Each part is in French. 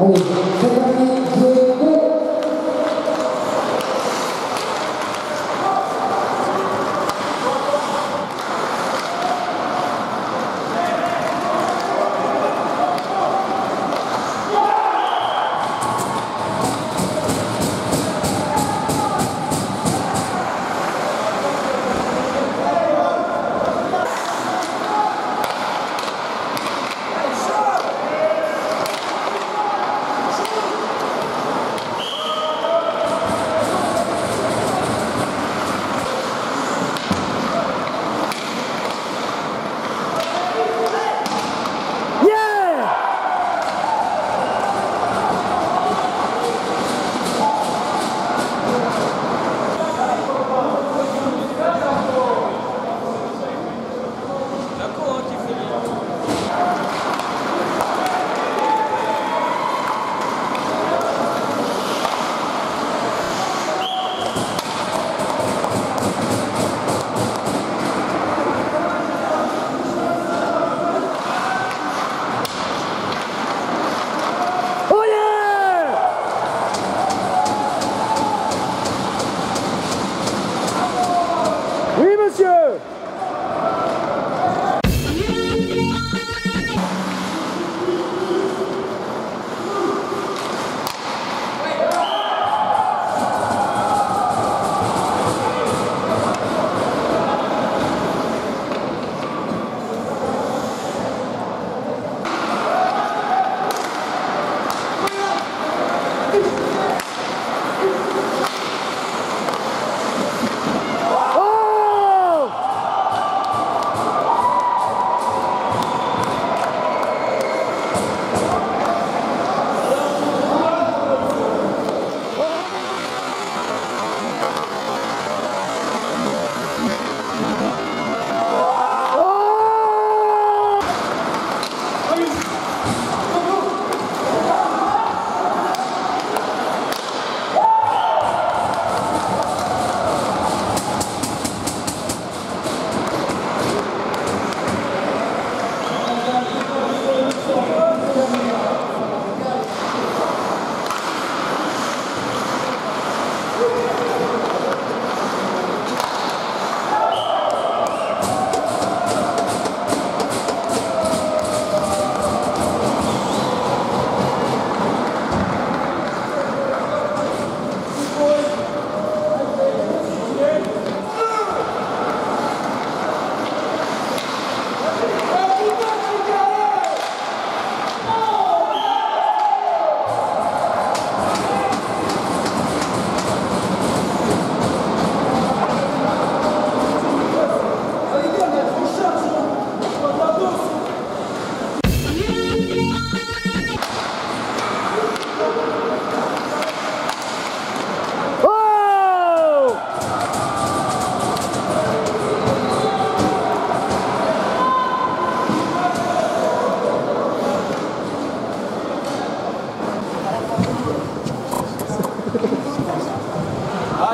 Allez, c'est parti, jouez, go! Oui, monsieur!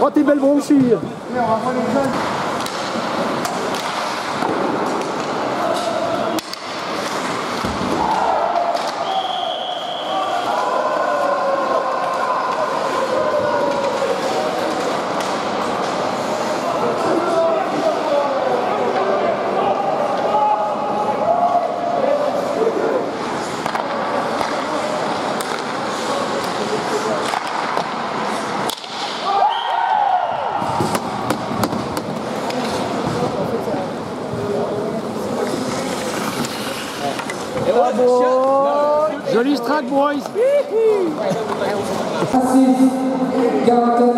Oh, tes belles bronchures! Bravo! Joli strike, boys! Assist, Garanteur,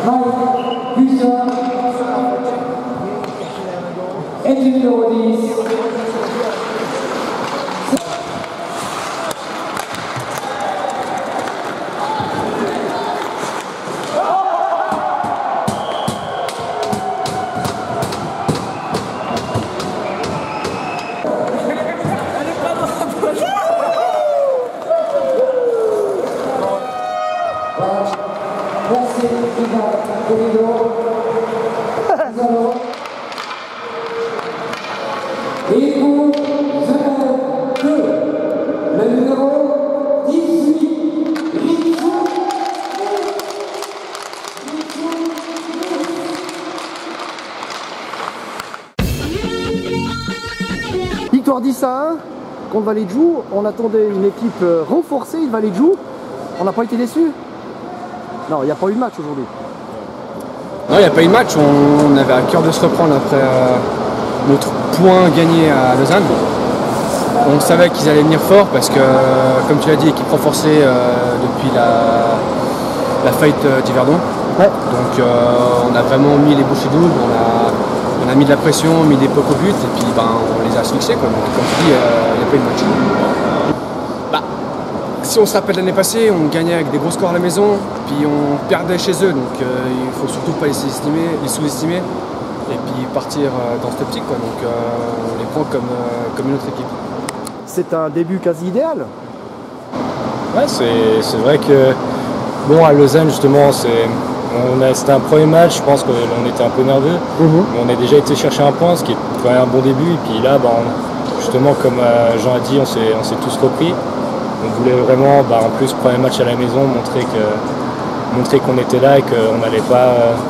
Mike, Buisson, et du numéro 10. Merci, Et pour le numéro 10. Victoire 10-1 contre Vallée-de-Joux. On attendait une équipe renforcée de Vallée-de-Joux. On n'a pas été déçus. Non, il n'y a pas eu de match aujourd'hui. Non, il n'y a pas eu de match. On avait à cœur de se reprendre après notre point gagné à Lausanne. On savait qu'ils allaient venir fort parce que, comme tu l'as dit, équipe renforcée depuis la faillite d'Yverdon. Ouais. Donc on a vraiment mis les bouchées doubles, on a mis de la pression, mis des pocs au but et puis on les a asphyxiés. Quoi. Donc, comme tu dis, il n'y a pas eu de match. Bah, si on se rappelle l'année passée, on gagnait avec des gros scores à la maison, puis on perdait chez eux. Donc il faut surtout pas les sous-estimer et puis partir dans cette optique. Quoi. Donc on les prend comme une autre équipe. C'est un début quasi idéal. Ouais, c'est vrai que bon, à Lausanne justement, c'était un premier match, je pense qu'on était un peu nerveux, mais on a déjà été chercher un point, ce qui est quand même un bon début. Et puis là, justement, comme Jean a dit, on s'est tous repris. On voulait vraiment, en plus, premier match à la maison, montrer qu'on était là et qu'on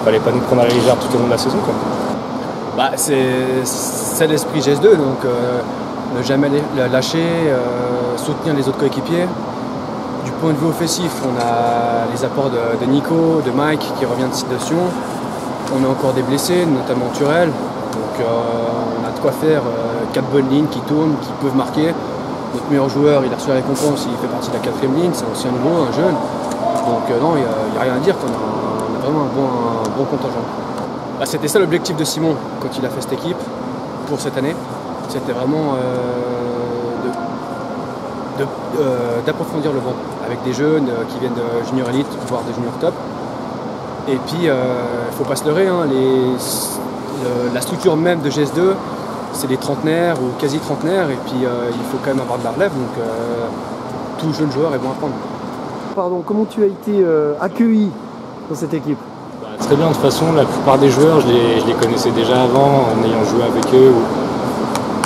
fallait pas nous prendre à la légère tout au long de la saison. Quoi. Bah, c'est l'esprit GS2, donc ne jamais lâcher, soutenir les autres coéquipiers. Du point de vue offensif, on a les apports de Nico, de Mike qui revient de situation. On a encore des blessés, notamment Turel. Donc on a de quoi faire 4 bonnes lignes qui tournent, qui peuvent marquer. Notre meilleur joueur, il a reçu la récompense, il fait partie de la 4e ligne, c'est aussi un nouveau, un jeune. Donc non, il n'y a rien à dire, on a vraiment un bon contingent. Bah, c'était ça l'objectif de Simon quand il a fait cette équipe pour cette année. C'était vraiment d'approfondir le banc avec des jeunes qui viennent de junior élite, voire de junior top. Et puis, il ne faut pas se leurrer, hein, la structure même de GS2, c'est les trentenaires ou quasi trentenaires, et puis il faut quand même avoir de la relève, donc tout jeune joueur est bon à prendre. Pardon, comment tu as été accueilli dans cette équipe? Très bien, de toute façon, la plupart des joueurs, je les connaissais déjà avant, en ayant joué avec eux,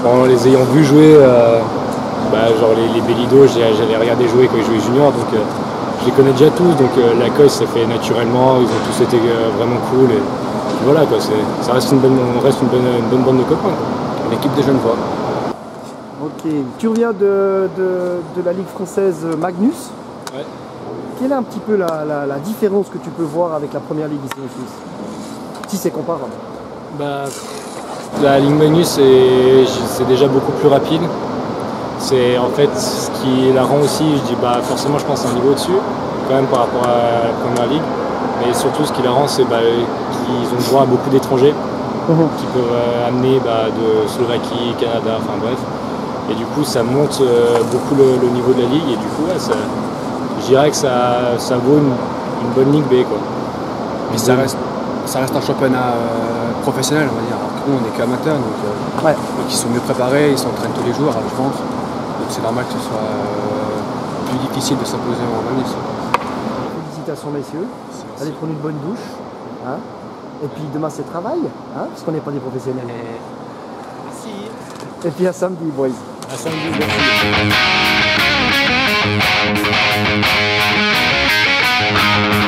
ou en les ayant vus jouer. Genre les Bellido, j'allais regarder jouer quand ils jouaient junior, donc je les connais déjà tous, donc l'accueil s'est fait naturellement, ils ont tous été vraiment cool, et voilà quoi, on reste une bonne bande de copains. Quoi. Une équipe de jeunes voix. Ok, tu reviens de la Ligue française Magnus. Ouais. Quelle est un petit peu la différence que tu peux voir avec la première ligue ici en Suisse? Si c'est comparable. La Ligue Magnus, c'est déjà beaucoup plus rapide. C'est en fait ce qui la rend aussi, je dis forcément je pense un niveau au-dessus quand même par rapport à la première ligue, mais surtout ce qui la rend c'est qu'ils ont droit à beaucoup d'étrangers qui peuvent amener de Slovaquie, Canada, enfin bref, et du coup ça monte beaucoup le niveau de la ligue et du coup je dirais que ça vaut une bonne ligue B quoi. Mais ça reste un championnat professionnel on va dire, alors que nous on est qu'amateurs donc ils sont mieux préparés, ils s'entraînent tous les jours je pense. Donc c'est normal que ce soit plus difficile de s'imposer en Magnus. Félicitations messieurs, allez prendre une bonne douche. Hein, et puis demain c'est travail, hein, parce qu'on n'est pas des professionnels. Merci. Et puis à samedi boys. À samedi, merci.